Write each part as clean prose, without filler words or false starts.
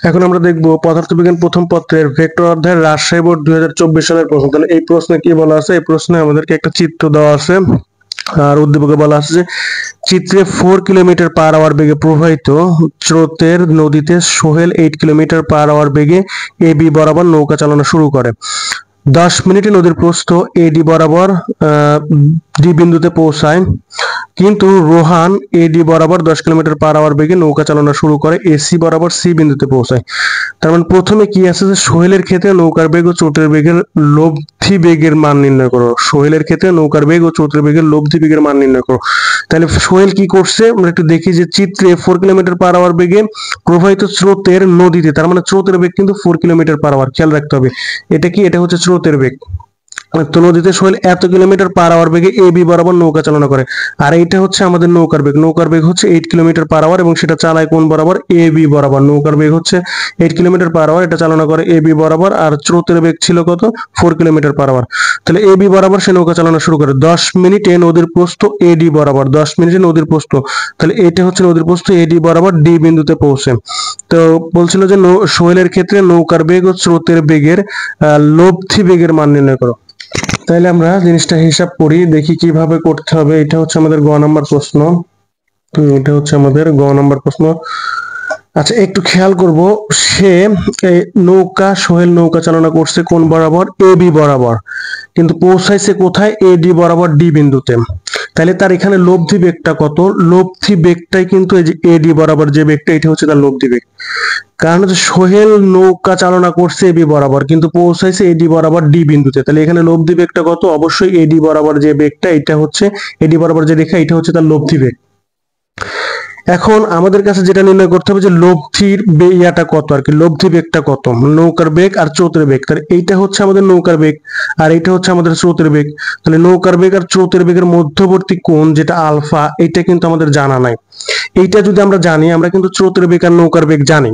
এখন আমরা দেখব পদার্থবিজ্ঞান প্রথম পত্রের ভেক্টর অধ্যায়ের রাজশাহী বোর্ড 2024 সালের প্রশ্ন। তাহলে এই প্রশ্নে কি বলা আছে? এই প্রশ্নে আমাদেরকে একটা চিত্র দেওয়া আছে আর উদ্দীপকে বলা আছে যে চিত্রে 4 কিলোমিটার পার আওয়ার বেগে প্রবাহিত স্রোতের নদীতে সোহেল 8 কিলোমিটার পার আওয়ার বেগে এবি বরাবর নৌকা চালানো শুরু করে। 10 মিনিটে নদীর প্রস্থ এডি বরাবর ডি বিন্দুতে পৌঁছায়, কিন্তু রোহান এডি বরাবর 10 কিলোমিটার পার আওয়ার বেগে নৌকা চালানো শুরু করে এসি বরাবর সি বিন্দুতে পৌঁছায়। তার মানে প্রথমে কি আছে যে সোহেলের ক্ষেত্রে নৌকার বেগ ও স্রোতের বেগের লব্ধি বেগের মান নির্ণয় করো। সোহেলের ক্ষেত্রে নৌকার বেগ ও স্রোতের বেগের লব্ধি বেগের মান নির্ণয় করো। তাহলে সোহেল কি করছে আমরা একটু দেখি যে চিত্রে 4 কিলোমিটার পার আওয়ার বেগে প্রবাহিত স্রোতের নদীতে, তার মানে স্রোতের বেগ কিন্তু 4 কিলোমিটার পার আওয়ার, খেয়াল রাখতে হবে। এটা কি? এটা হচ্ছে স্রোতের বেগ। তো নদীতে সোহেল এত কিলোমিটার পার আওয়ার বেগে এবি বরাবর নৌকা চালনা করে, আর এইটা হচ্ছে আমাদের নৌকার বেগ। নৌকার বেগ হচ্ছে 8 কিলোমিটার পার আওয়ার এবং সেটা চালায় কোন বরাবর? এবি বরাবর। নৌকার বেগ হচ্ছে 8 কিলোমিটার পার আওয়ার, এটা চালনা করে এবি বরাবর, আর স্রোতের বেগ ছিল কত? 4 কিলোমিটার পার আওয়ার। তাহলে এবি বরাবর সে নৌকা চালানো শুরু করে। 10 মিনিটে নদীর প্রস্থ এডি বরাবর, 10 মিনিটে নদীর প্রস্থ, তাহলে এটা হচ্ছে নদীর প্রস্থ এডি বরাবর ডি বিন্দুতে পৌঁছে। তো বলছিল যে সোহেলের ক্ষেত্রে নৌকার বেগ ও স্রোতের বেগের লব্ধি বেগের মান নির্ণয় করো। তাইলে আমরা জিনিসটা হিসাব করি, দেখি কিভাবে করতে হবে। এটা হচ্ছে আমাদের গ নাম্বার প্রশ্ন। এটা হচ্ছে আমাদের গ নাম্বার প্রশ্ন। আচ্ছা, একটু খেয়াল করব, সে সোহেল নৌকা চালনা করছে কোন বরাবর? এবি বরাবর, কিন্তু পৌঁছাইছে কোথায়? এডি বরাবর ডি বিন্দুতে। তাহলে তার এখানে লব্ধি বেগটা কত? লব্ধি বেগটাই কিন্তু এই যে এডি বরাবর যে বেগটা, এটা হচ্ছে তার লব্ধি বেগ। কারণ হচ্ছে সোহেল নৌকা চালনা করছে এবি বরাবর, কিন্তু পৌঁছাইছে এডি বরাবর ডি বিন্দুতে। তাহলে এখানে লব্ধি বেগটা কত? অবশ্যই এডি বরাবর যে বেগটা, এটা হচ্ছে এডি বরাবর যে রেখা, এটা হচ্ছে তার লব্ধি বেগ। এখন আমাদের কাছে যেটা নির্ণয় করতে হবে যে লব্ধির ইয়াটা কত আর কি, লব্ধি বেগটা কত, নৌকার বেগ আর স্রোতের বেগ। তাহলে এইটা হচ্ছে আমাদের নৌকার বেগ আর এইটা হচ্ছে আমাদের স্রোতের বেগ। তাহলে নৌকার বেগ আর স্রোতের বেগের মধ্যবর্তী কোণ যেটা আলফা, এটা কিন্তু আমাদের জানা নাই। এইটা যদি আমরা জানি, আমরা কিন্তু স্রোতের বেগ আর নৌকার বেগ জানি।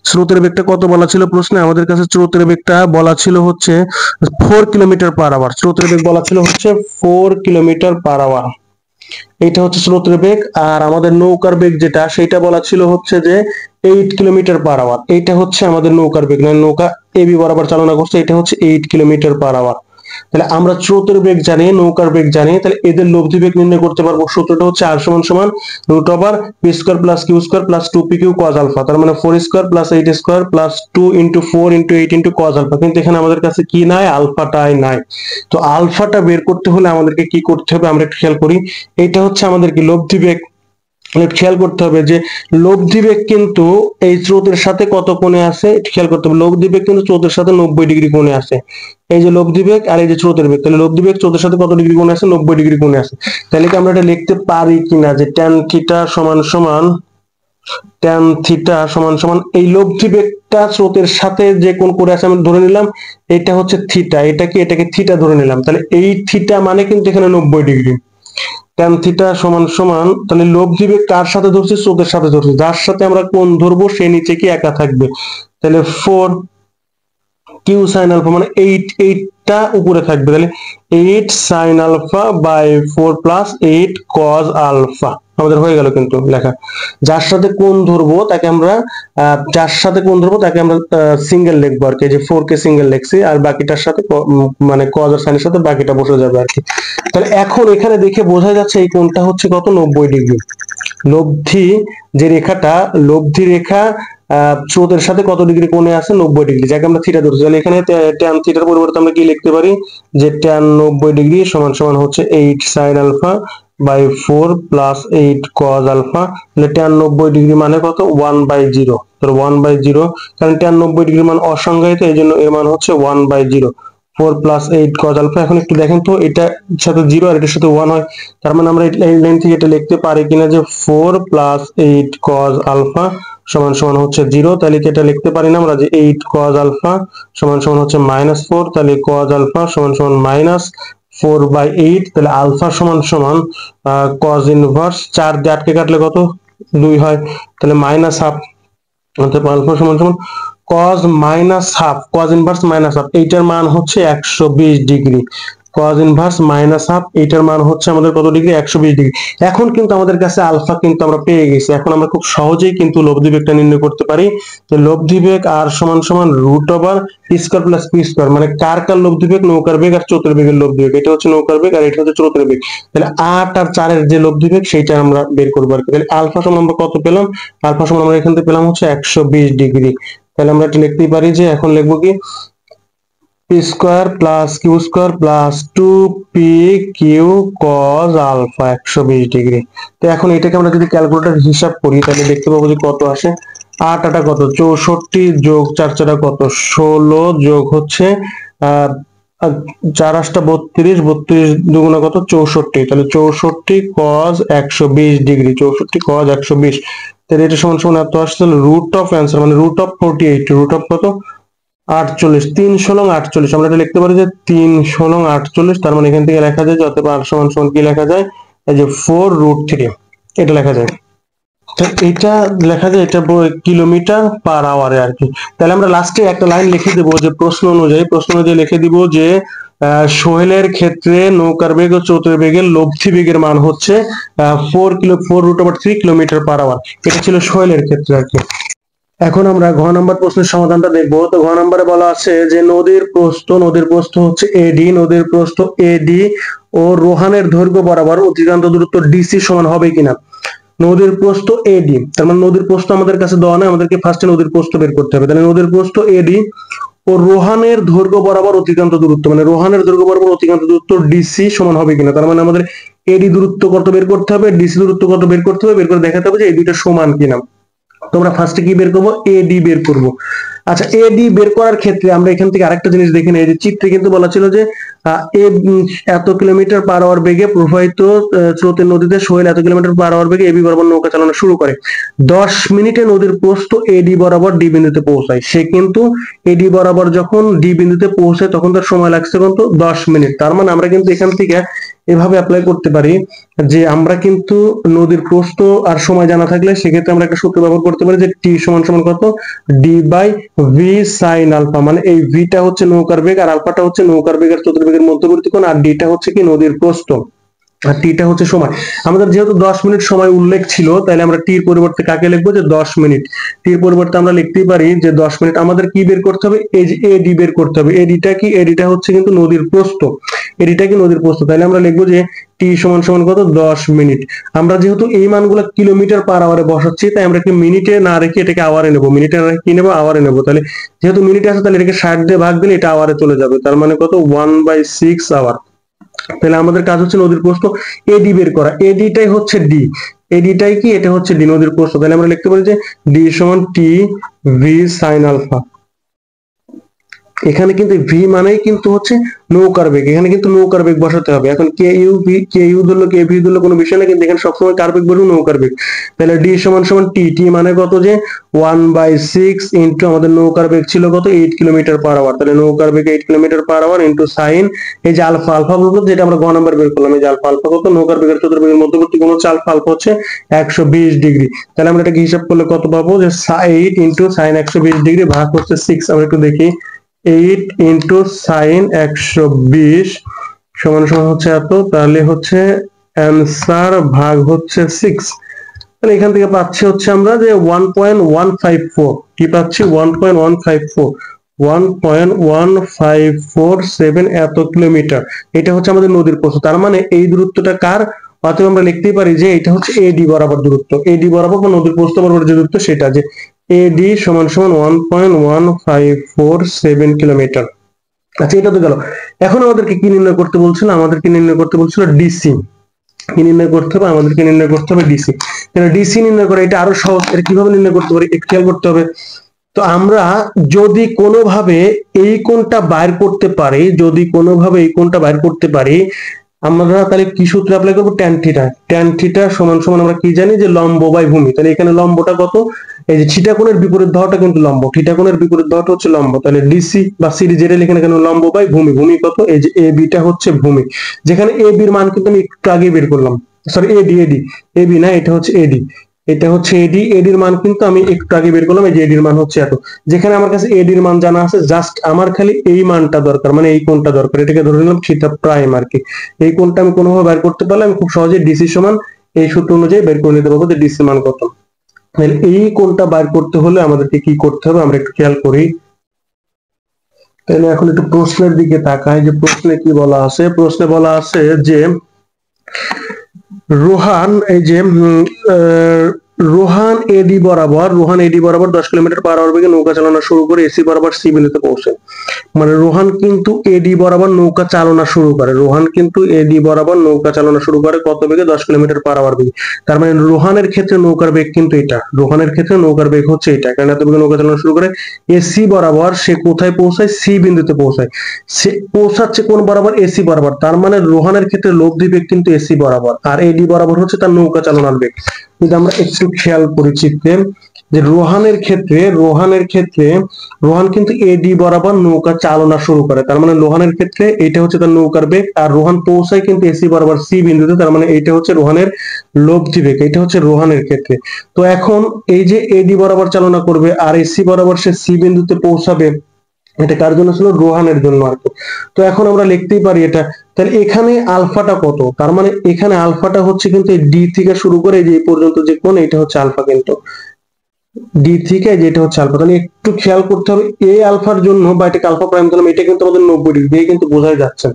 স্রোতের বেগটা কত বলা ছিল প্রশ্নে? আমাদের কাছে স্রোতের বেগটা বলা ছিল হচ্ছে 4 কিলোমিটার পার আওয়ার। স্রোতের বেগ বলা ছিল হচ্ছে 4 কিলোমিটার পার আওয়ার, এটা হচ্ছে স্রোতের বেগ। আর আমাদের নৌকার বেগ যেটা, সেটা বলা ছিল হচ্ছে যে 8 কিলোমিটার পার আওয়ার। এটা হচ্ছে আমাদের নৌকার বেগ, মানে নৌকা এবি বরাবর চালনা করছে, এটা হচ্ছে 8 কিলোমিটার পার আওয়ার। তাহলে আমরা স্রোতের বেগ জানি, নৌকার বেগ জানি, তাহলে এদের লব্ধি বেগ নির্ণয় করতে পারবো। সূত্রটা হচ্ছে r সমান সমান root over p square plus q square plus 2pq cos alpha. তার মানে 4 square plus 8 square plus 2 into 4 into 8 into cos alpha. কিন্তু এখানে আমাদের কাছে কি নাই? আলফাটাই নাই। তো আলফাটা বের করতে হলে আমাদেরকে কি করতে হবে? আমরা একটু খেয়াল করি। এটা হচ্ছে আমাদের কি? লব্ধি বেগ। খেয়াল করতে হবে যে লব্ধি বেগ কিন্তু এই স্রোতের সাথে কত কোণে আছে, খেয়াল করতে হবে। লব্ধি বেগ কিন্তু স্রোতের সাথে 90 ডিগ্রি কোণে আছে। এই যে লব্ধি বেগ আর এই যে স্রোতের বেগ, তাহলে লব্ধি বেগ স্রোতের সাথে কত ডিগ্রি কোণে আছে? 90 ডিগ্রি কোণে আছে। তাহলে কি আমরা এটা লিখতে পারি কিনা যে tan থিটা সমান সমান tan থিটা সমান সমান এই লব্ধি বেগটা স্রোতের সাথে যে কোণ করে আছে আমি ধরে নিলাম এটা হচ্ছে থিটা, এটাকে থিটা ধরে নিলাম। তাহলে এই থিটা মানে কিন্তু এখানে 90 ডিগ্রি। tan থিটা সমান সমান, তাহলে লব্ধি বেগ কার সাথে ধরছি? স্রোতের সাথে ধরছি। যার সাথে আমরা কোণ ধরবো সে নিচে কি একা থাকবে। তাহলে 4 কিউ সাইন আলফা, মানে 8টা উপরে থাকবে। তাহলে 8 sine alpha by 4 plus 8 cos alpha. আমাদের হয়ে গেল কিন্তু লেখা। যার সাথে কোণ ধরবো তাকে আমরা সিঙ্গেল লিখবো আর কি। যে 4 কে সিঙ্গেল লিখছি আর বাকিটার সাথে মানে কজ আর সাইনের সাথে বাকিটা বসে যাবে আর কি। তাহলে এখন এখানে দেখে বোঝা যাচ্ছে এই কোণটা হচ্ছে কত? 90 ডিগ্রি। লব্ধি যে রেখাটা, লব্ধি রেখা স্রোতের সাথে কত ডিগ্রি কোণে আছে? 90 ডিগ্রি, যাকে আমরা থিটা ধরছি। তাহলে এখানে tan থিটার পরিবর্তে আমরা কি লিখতে পারি? যে tan 90 ডিগ্রি সমান সমান হচ্ছে 8 sin alpha by 4 plus 8 cos alpha. তাহলে tan 90 ডিগ্রি মানে কত? 1/0। তাহলে 1/0, কারণ tan 90 ডিগ্রি মান অসংজ্ঞায়িত, এই জন্য এর মান হচ্ছে 1/0। 4 প্লাস 8 cos আলফা। এখন একটু দেখেন তো, এটার সাথে 0 আর এটার সাথে 1 হয়, তার মানে আমরা এই লাইন থেকে এটা লিখতে পারি কিনা যে 4 প্লাস 8 cos আলফা সমান সমান হচ্ছে 0। তাহলে কি এটা লিখতে পারি না আমরা যে 8 cos আলফা সমান সমান হচ্ছে -4। তাহলে cos আলফা সমান সমান -4/8। তাহলে আলফা সমান সমান cos ইনভার্স 4 দিয়ে 8 কে কাটলে কত? 2 হয়। তাহলে -1/2, অর্থাৎ আলফা সমান সমান cos -1/2, cos ইনভার্স -1/2, এইটার মান হচ্ছে 120 degree. cos inverse minus half, এটার মান হচ্ছে আমাদের কত ডিগ্রি, 120 ডিগ্রি। এখন কিন্তু আমাদের কাছে আলফা কিন্তু আমরা পেয়ে গেছি। এখন আমরা খুব সহজেই কিন্তু লব্ধি বেগটা নির্ণয় করতে পারি। তো লব্ধি বেগ আর সমান সমান root over p square plus p square, মানে কার কার লব্ধি বেগ, নৌকার বেগ আর চতুর বেগের লব্ধি বেগ। এটা হচ্ছে নৌকার বেগ আর এটা হচ্ছে চতুর বেগ। তাহলে 8 আর 4 এর যে লব্ধি বেগ সেইটা আমরা বের করবো আর কি। তাহলে আলফা সমান আমরা কত পেলাম, আলফা সমান আমরা এখান থেকে পেলাম হচ্ছে 120 ডিগ্রি। তাহলে আমরা এটা লিখতেই পারি যে, এখন লিখবো কি, p square plus q square plus 2p q cos alpha 120 degree. তো এখন এটাকে আমরা যদি ক্যালকুলেটর হিসাব করি তাহলে দেখতে পাবো যে কত আসে। 8 আটা কত 64 যোগ 4 4 কত 16 যোগ হচ্ছে 4 8 32, 32 দুগুণা কত 64, তাহলে 64 cos 120 ডিগ্রি, 64 cos 120। তাহলে এটা সমান সমান এত আসছে, রুট অফ অ্যান্সার মানে রুট অফ 48, রুট অফ কত 48, 3 ষোলং 48। আমরা এটা লিখতে পারি যে 3 ষোলং 48। তার মানে এখান থেকে লেখা যায় যে অতএব r সমান সমান কি লেখা যায়, এই যে 4√3 এটা লেখা যায়। তো এটা লেখা যায় এটা কিলোমিটার পার আওয়ারে আর কি। তাহলে আমরা লাস্টে একটা লাইন লিখে দেব যে প্রশ্ন অনুযায়ী লিখে দিব যে সোহেলের ক্ষেত্রে নৌকার বেগ ও চতুর বেগের লব্ধি বেগের মান হচ্ছে 4√3 কিলোমিটার পার আওয়ার। এটা ছিল সোহেলের ক্ষেত্রে আর কি। এখন আমরা ঘ নম্বর প্রশ্নের সমাধানটা দেখবো। তো ঘ নম্বরে বলা আছে যে নদীর প্রস্থ হচ্ছে এডি, নদীর প্রস্থ এডি ও রোহানের দৈর্ঘ্য বরাবর অতিক্রান্ত দূরত্ব ডিসি সমান হবে কিনা। নদীর প্রস্থ এডি, তার মানে নদীর প্রস্থ আমাদের কাছে দেওয়া নাই, আমাদেরকে ফার্স্টে নদীর প্রস্থ বের করতে হবে। তাহলে নদীর প্রস্থ এডি ও রোহানের দৈর্ঘ্য বরাবর অতিক্রান্ত দূরত্ব, মানে রোহানের দৈর্ঘ্য বরাবর অতিক্রান্ত দূরত্ব ডিসি সমান হবে কিনা। তার মানে আমাদের এডি দূরত্ব কত বের করতে হবে, ডিসি দূরত্ব কত বের করতে হবে, বের করে দেখাতে হবে যে এই দুইটা সমান কিনা। তোমরা ফার্স্টে কি বের করবো, এডি বের করব। আচ্ছা, এডি বের করার ক্ষেত্রে আমরা এখান থেকে আরেকটা জিনিস দেখে নিই। এই যে চিত্রে কিন্তু বলা ছিল যে এত কিলোমিটার পার আওয়ার বেগে প্রবাহিত স্রোতের নদীতে সোহেল এত কিলোমিটার পার আওয়ার বেগে এবি বরাবর নৌকা চালানো শুরু করে। 10 মিনিটে নদীর প্রস্থ এডি বরাবর ডি বিন্দুতে পৌঁছায়। সে কিন্তু এডি বরাবর যখন ডি বিন্দুতে পৌঁছায় তখন তার সময় লাগছে কত, 10 মিনিট। তার মানে আমরা কিন্তু এখান থেকে এভাবে অ্যাপ্লাই করতে পারি যে আমরা কিন্তু নদীর প্রস্থ আর সময় জানা থাকলে সেক্ষেত্রে আমরা একটা সূত্র ব্যবহার করতে পারি যে টি সমান সমান কত, d by v sine alpha. মানে এই ভিটা হচ্ছে নৌকার বেগ আর আলফাটা হচ্ছে নৌকার বেগ আর চতুর্বেগের মধ্যবর্তী কোণ, আর ডিটা হচ্ছে কি নদীর প্রস্থ, আর টিটা হচ্ছে সময়। আমাদের যেহেতু 10 মিনিট সময় উল্লেখ ছিল তাহলে আমরা টির পরিবর্তে কাকে লিখবো, যে 10 মিনিট। টির পরিবর্তে আমরা লিখতেই পারি যে 10 মিনিট। আমাদের কি বের করতে হবে, এই যে এডি বের করতে হবে। এডিটা কি, এডিটা হচ্ছে কিন্তু নদীর প্রস্থ, এডিটা কি নদীর প্রস্থ। তাহলে আমরা লিখবো যে টি সমান সমান কত, 10 মিনিট। আমরা যেহেতু এই মানগুলো কিলোমিটার পার আওয়ারে বসাচ্ছি তাই আমরা কি মিনিটে না রেখে এটাকে আওয়ারে নেবো, মিনিটে না রেখে কি নেবো, আওয়ারে নেবো। তাহলে যেহেতু মিনিটে আছে তাহলে এটাকে 60 দিয়ে ভাগ দিলে এটা আওয়ারে চলে যাবে। তার মানে কত, 1/6 আওয়ার। তাহলে আমাদের কাজ হচ্ছে নদীর প্রস্থ এডি বের করা। এডিটাই হচ্ছে ডি, এডিটাই কি, এটা হচ্ছে ডি নদীর প্রস্থ। তাহলে আমরা লিখতে পারি যে ডি সমান টি ভি সাইন আলফা। এখানে কিন্তু ভি মানেই কিন্তু হচ্ছে নৌকার বেগ, এখানে কিন্তু নৌকার বেগ বসাতে হবে। এখন কে ইউ ধরলো, কে ভি ধরলো কোনো বিষয় না, কিন্তু এখানে সবসময় কার বেগ বলবো, নৌকার বেগ। তাহলে ডি সমান সমান টি, টি মানে কত, যে 1/6 ইন্টু আমাদের নৌকার বেগ ছিল কত, 8 কিলোমিটার পার আওয়ার। তাহলে নৌকার বেগ 8 kilometre per hour into sine এই যে আলফা, আলফা বলবো যেটা আমরা গ নাম্বার বের করলাম, এই যে আলফা, আলফা কত, নৌকার বেগের চতুর্বেগের মধ্যবর্তী কোণ হচ্ছে আলফা, আলফা হচ্ছে 120 ডিগ্রি। তাহলে আমরা এটাকে হিসাব করলে কত পাবো, যে 8 ইন্টু সাইন 120 ডিগ্রি ভাগ হচ্ছে 6। আমরা একটু দেখি, 8 ইন্টু সাইন 120 সমান সমান হচ্ছে এত। তাহলে হচ্ছে অ্যান্সার ভাগ হচ্ছে 6। তাহলে এখান থেকে পাচ্ছি হচ্ছে আমরা যে 1.154, কি পাচ্ছি, 1.154, 1.1547 এত কিলোমিটার। এটা হচ্ছে আমাদের নদীর প্রস্থ। তার মানে এই দূরত্বটা কার, অতএব আমরা লিখতেই পারি যে এটা হচ্ছে এডি বরাবর দূরত্ব, এডি বরাবর বা নদীর প্রস্থ বরাবর যে দূরত্ব সেটা, যে এডি সমান সমান 1.1547 কিলোমিটার। আচ্ছা, এটা তো গেল। এখন আমাদেরকে কি নির্ণয় করতে বলছিল, আমাদেরকে নির্ণয় করতে বলছিল ডিসি। কি নির্ণয় করতে হবে, আমাদেরকে নির্ণয় করতে হবে ডিসি। ডিসি নির্ণয় করা এটা আরো সহজ। এটা কিভাবে নির্ণয় করতে পারি একটু খেয়াল করতে হবে। তো আমরা যদি কোনোভাবে এই কোণটা বাইর করতে পারি, যদি কোনোভাবে এই কোণটা বাইর করতে পারি, আমরা তাহলে কি সূত্র অ্যাপ্লাই করব, ট্যান থিটা। ট্যান থিটা সমান সমান আমরা কি জানি, যে লম্ব বাই ভূমি। তাহলে এখানে লম্বটা কত, এই যে থিটা কোণের বিপরীত বাহুটা কিন্তু লম্ব, থিটা কোণের বিপরীত বাহুটা হচ্ছে লম্ব। তাহলে ডিসি বা সিডি যেটা লিখে এখানে লম্ব বাই ভূমি, ভূমি কত, এই যে এ বিটা হচ্ছে ভূমি। যেখানে এ বির মান কিন্তু আমি একটু আগে বের করলাম, সরি এডি, এডি, এবি না, এটা হচ্ছে এডি। এটা হচ্ছে এডি, এডির মান কিন্তু আমি একটু আগে বের করলাম, এই যে এডির মান হচ্ছে এত। যেখানে আমার কাছে এডির মান জানা আছে, জাস্ট আমার খালি এই মানটা দরকার, মানে এই কোণটা দরকার, এটাকে ধরে নিলাম থিটা প্রাইম আর কি। এই কোণটা আমি কোনোভাবে বের করতে পারলে আমি খুব সহজে ডিসি সমান এই সূত্র অনুযায়ী বের করে নিতে পারবো যে ডিসি মান কত। তাহলে এই কোণটা বের করতে হলে আমাদেরকে কি করতে হবে আমরা একটু খেয়াল করি। তাহলে এখন একটু প্রশ্নের দিকে তাকাই, যে প্রশ্নে কি বলা আছে। প্রশ্নে বলা আছে যে রোহান, এই যে রোহান এডি বরাবর 10 কিলোমিটার পার আওয়ার বেগে নৌকা চালানো শুরু করে এসি বরাবর সি বিন্দুতে পৌঁছে। মানে রোহান কিন্তু এডি বরাবর নৌকা চালনা শুরু করে, রোহান কিন্তু এডি বরাবর নৌকা চালনা শুরু করে কত বেগে? 10 কিলোমিটার পার আওয়ার বেগে। তার মানে রোহানের ক্ষেত্রে নৌকার বেগ কিন্তু এটা, রোহানের ক্ষেত্রে নৌকার বেগ হচ্ছে এটা, কারণ এত বেগে নৌকা চালনা শুরু করে। এসি বরাবর সে কোথায় পৌঁছায়? সি বিন্দুতে পৌঁছায়। সে পৌঁছাচ্ছে কোন বরাবর? এসি বরাবর। তার মানে রোহানের ক্ষেত্রে লব্ধি বেগ কিন্তু এসি বরাবর, আর এডি বরাবর হচ্ছে তার নৌকা চালনার বেগ। যদি আমরা একটু খেয়াল করি চিত্রে, যে রোহান কিন্তু এডি বরাবর নৌকা চালনা শুরু করে, তার মানে রোহানের ক্ষেত্রে এটা হচ্ছে তার নৌকার বেগ, আর রোহান পৌঁছায় কিন্তু এসি বরাবর সি বিন্দুতে, তার মানে এটা হচ্ছে রোহানের লব্ধি বেগ, এটা হচ্ছে রোহানের ক্ষেত্রে। তো এখন এই যে এডি বরাবর চালনা করবে আর এসি বরাবর সে সি বিন্দুতে পৌঁছাবে, এটা কার জন্য ছিল? রোহানের জন্য আর কি। তো এখন আমরা লিখতেই পারি এটা। তাহলে এখানে আলফাটা কত? তার মানে এখানে আলফাটা হচ্ছে কিন্তু এই ডি থেকে শুরু করে এই যে এই পর্যন্ত যে কোণ, এটা হচ্ছে আলফা, কিন্তু ডি থেকে যেটা হচ্ছে আলফা। তাহলে একটু খেয়াল করতে হবে এই আলফার জন্য, বা এটাকে আলফা প্রাইম ধরলাম, এটা কিন্তু আমাদের 90 ডিগ্রি কিন্তু বোঝাই যাচ্ছে,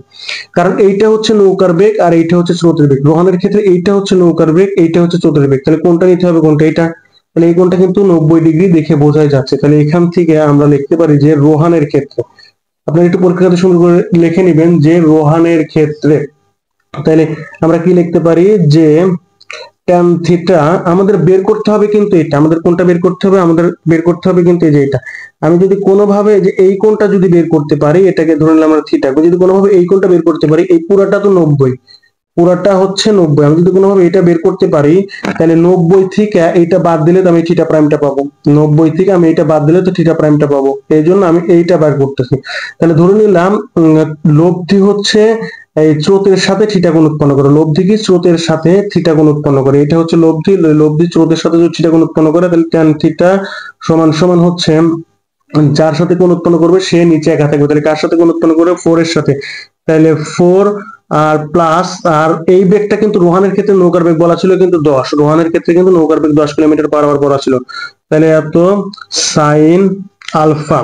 কারণ এইটা হচ্ছে নৌকার বেগ আর এইটা হচ্ছে স্রোতের বেগ। রোহানের ক্ষেত্রে এইটা হচ্ছে নৌকার বেগ, এইটা হচ্ছে স্রোতের বেগ। তাহলে কোনটা নিতে হবে? কোনটা? এটা। তাহলে এই কোণটা কিন্তু 90 ডিগ্রি দেখে বোঝাই যাচ্ছে। তাহলে এখান থেকে আমরা লিখতে পারি যে রোহানের ক্ষেত্রে, আপনারা একটু পরীক্ষাতে সুন্দর করে লিখে নেবেন যে রোহানের ক্ষেত্রে, তাহলে আমরা কি লিখতে পারি যে ট্যান থিটা আমাদের বের করতে হবে কিন্তু এটা, আমাদের কোনটা বের করতে হবে? আমাদের বের করতে হবে কিন্তু এই যে এটা। আমি যদি কোনোভাবে যে এই কোণটা যদি বের করতে পারি, এটাকে ধরে নিলাম আমরা থিটা, যদি কোনোভাবে এই কোণটা বের করতে পারি, এই পুরাটা তো 90, পুরাটা হচ্ছে 90, আমি যদি কোনোভাবে এটা বের করতে পারি, তাহলে 90 থেকে এইটা বাদ দিলে তো আমি থিটা প্রাইমটা পাবো, 90 থেকে আমি এটা বাদ দিলে তো থিটা প্রাইমটা পাবো, এই জন্য আমি এইটা বের করতেছি। তাহলে ধরে নিলাম লব্ধি হচ্ছে এই স্রোতের সাথে থিটা কোণ উৎপন্ন করে, লব্ধি কি স্রোতের সাথে থিটা কোণ উৎপন্ন করে, এটা হচ্ছে লব্ধি, লব্ধি স্রোতের সাথে যদি থিটা কোণ উৎপন্ন করে, তাহলে ট্যান থিটা সমান সমান হচ্ছে, যার সাথে কোণ উৎপন্ন করবে সে নিচে একা থাকবে। তাহলে কার সাথে কোণ উৎপন্ন করবে? 4 এর সাথে। তাহলে 4 আর প্লাস, আর এই বেগটা কিন্তু রোহানের ক্ষেত্রে নৌকার বেগ বলা ছিল কিন্তু 10, রোহানের ক্ষেত্রে কিন্তু নৌকার বেগ 10 কিলোমিটার পার আওয়ার বলা ছিল। তাহলে এত সাইন আলফা,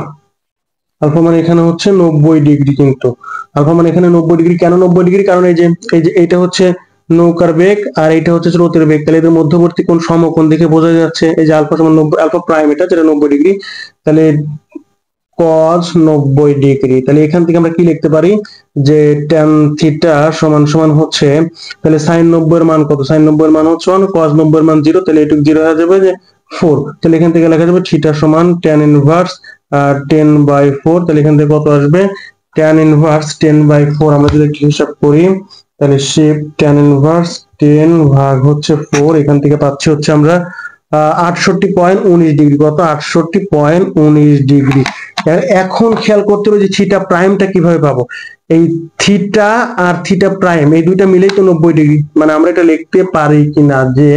আলফা মানে এখানে হচ্ছে 90 ডিগ্রি, কিন্তু আলফা মানে এখানে 90 ডিগ্রি। কেন 90 ডিগ্রি? কারণ এই যে এইটা হচ্ছে নৌকার বেগ আর এইটা হচ্ছে স্রোতের বেগ, তাহলে এদের মধ্যবর্তী কোণ সমকোণ দেখে বোঝা যাচ্ছে। এই যে আলফা সমান 90, আলফা প্রাইম এটা, যেটা 90 ডিগ্রি, তাহলে cos 90 ডিগ্রি। তাহলে এখান থেকে আমরা কি লিখতে পারি যে tan থিটা সমান সমান হচ্ছে, তাহলে sin 90 এর মান কত? sin 90 এর মান হচ্ছে 1, cos 90 এর মান 0, তাহলে এটুকু 0 হয়ে যাবে যে 4। তাহলে এখান থেকে লেখা যাবে থিটা সমান tan ইনভার্স 10/4। তাহলে এখান থেকে কত আসবে? tan inverse 10/4। আমরা যদি একটু হিসাব করি, তাহলে শেপ tan ইনভার্স 10 ভাগ হচ্ছে 4, এখান থেকে পাচ্ছি হচ্ছে আমরা 68.19 ডিগ্রি। কত? 68.19 ডিগ্রি। এখন খেয়াল করতে হবে যে থিটা প্রাইমটা কিভাবে পাবো। এই থিটা আর থিটা প্রাইম এই দুইটা মিলেই তো 90 ডিগ্রি, মানে আমরা এটা লিখতে পারি কিনা যে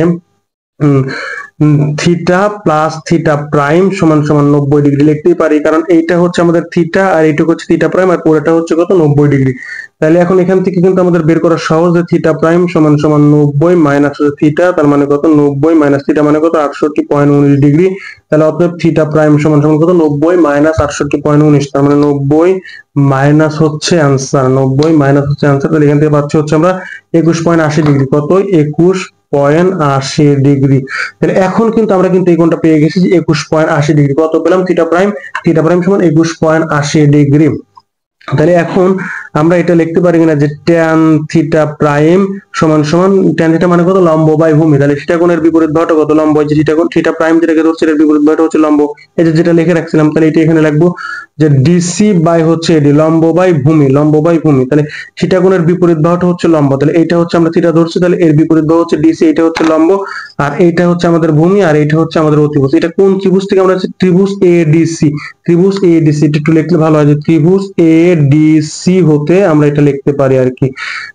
থিটা প্লাস থিটা প্রাইম সমান সমান 90 ডিগ্রি লিখতেই পারি, কারণ এইটা হচ্ছে আমাদের থিটা আর এইটুকু হচ্ছে থিটা প্রাইম, আর পুরোটা হচ্ছে কত? 90 ডিগ্রি। তাহলে এখন এখান থেকে কিন্তু আমাদের বের করা সহজ, যে থিটা প্রাইম সমান সমান 90 মাইনাস থিটা, তার মানে কত? 90 মাইনাস থিটা মানে কত? 68.19 ডিগ্রি। তাহলে অতএব থিটা প্রাইম সমান সমান কত? 90 মাইনাস 68.19, তার মানে 90 মাইনাস হচ্ছে অ্যান্সার, 90 মাইনাস হচ্ছে অ্যান্সার। তাহলে এখান থেকে পাচ্ছি হচ্ছে আমরা 21.80 ডিগ্রি। কত? 21.80 ডিগ্রি। তাহলে এখন কিন্তু আমরা কিন্তু এই কোণটা পেয়ে গেছি যে 21.80 ডিগ্রি। কত পেলাম? থিটা প্রাইম, থিটা প্রাইম সমান 21.80 ডিগ্রি। তাহলে এখন আমরা এটা লিখতে পারি কিনা যে tan থিটা প্রাইম সমান সমান, tan থিটা মানে কত? লম্ব বাই ভূমি। তাহলে থিটা কোণের বিপরীত বাহুটা কত? লম্ব। এই যে থিটা কোণ, থিটা প্রাইম যেটাকে ধরছে এর বিপরীত বাহুটা হচ্ছে লম্ব, এই যে যেটা লিখে রাখছিলাম। তাহলে এটা এখানে লিখবো যে ডিসি বাই হচ্ছে এডি, লম্ব বাই ভূমি, লম্ব বাই ভূমি। তাহলে থিটা কোণের বিপরীত বাহুটা হচ্ছে লম্ব, তাহলে এটা হচ্ছে আমরা থিটা ধরছি, তাহলে এর বিপরীত বাহু হচ্ছে ডিসি, এটা হচ্ছে লম্ব, আর এইটা হচ্ছে আমাদের ভূমি, আর এটা হচ্ছে আমাদের অতিভুজ। এটা কোন ত্রিভুজ থেকে আমরা হচ্ছে ত্রিভুজ এডিসি, ত্রিভুজ এডিসি, এটা একটু লিখলে ভালো হয় যে ত্রিভুজ এডিসি হতে আমরা এটা লিখতে পারি আর কি।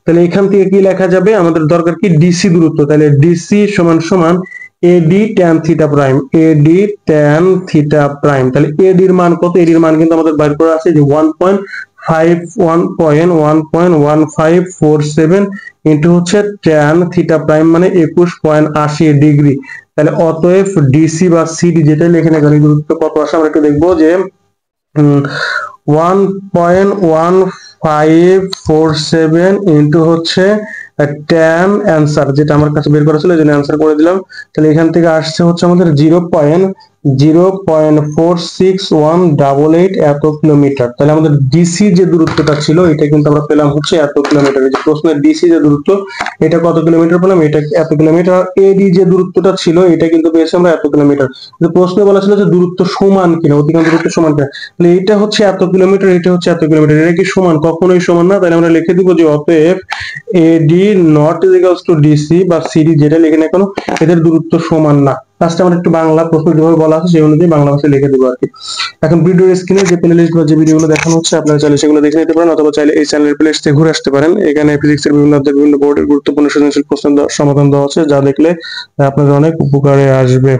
তাহলে এখান থেকে কি লেখা যাবে? আমাদের দরকার কি? ডিসি দূরত্ব। তাহলে ডিসি সমান সমান এডি ট্যান থিটা প্রাইম, এডি ট্যান থিটা প্রাইম। তাহলে এডির মান কত? এডির মান কিন্তু আমাদের বাইর করা আছে যে 1.1547 ইন্টু হচ্ছে ট্যান থিটা প্রাইম মানে 21.80 ডিগ্রি। তাহলে অতএব ডিসি বা সিডি যেটা লিখে নেবেন দূরত্ব কত আসে আমরা একটু দেখবো যে 1.1547 ইন্টু হচ্ছে ট্যান অ্যান্সার যেটা আমার কাছে বের করা ছিল এই জন্য অ্যান্সার করে দিলাম। তাহলে এখান থেকে আসছে হচ্ছে আমাদের 0.04618 এত কিলোমিটার। তাহলে আমাদের ডিসি যে দূরত্বটা ছিল এটা কিন্তু আমরা পেলাম হচ্ছে এত কিলোমিটার। এই যে প্রশ্নের ডিসি যে দূরত্ব এটা কত কিলোমিটার পেলাম, এটা এত কিলোমিটার। আর এডি যে দূরত্বটা ছিল এটা কিন্তু পেয়েছি আমরা এত কিলোমিটার। প্রশ্নে বলা ছিল যে দূরত্ব সমান কিনা, অতিক্রান্ত দূরত্ব সমান কিনা। তাহলে এটা হচ্ছে এত কিলোমিটার, এটা হচ্ছে এত কিলোমিটার, এটা কি সমান? কখনোই সমান না। তাহলে আমরা লিখে দিব যে অতএব AD not is equals to DC বা সিডি যেটা লিখে না কেন এদের দূরত্ব সমান না। লাস্টে আমরা একটু বাংলা প্রশ্ন যেভাবে বলা আছে সেই অনুযায়ী বাংলা ভাষায় লিখে দেবো আর কি। এখন ভিডিওর স্ক্রিনে যে প্লেলিস্ট বা যে ভিডিওগুলো দেখানো হচ্ছে আপনারা চাইলে সেগুলো দেখে নিতে পারেন, অথবা চাইলে এই চ্যানেলের প্লেলিস্ট থেকে ঘুরে আসতে পারেন। এখানে ফিজিক্সের বিভিন্ন অধ্যায়, বিভিন্ন বোর্ডের গুরুত্বপূর্ণ সৃজনশীল প্রশ্নের সমাধান দেওয়া আছে, যা দেখলে আপনাদের অনেক উপকারে আসবে।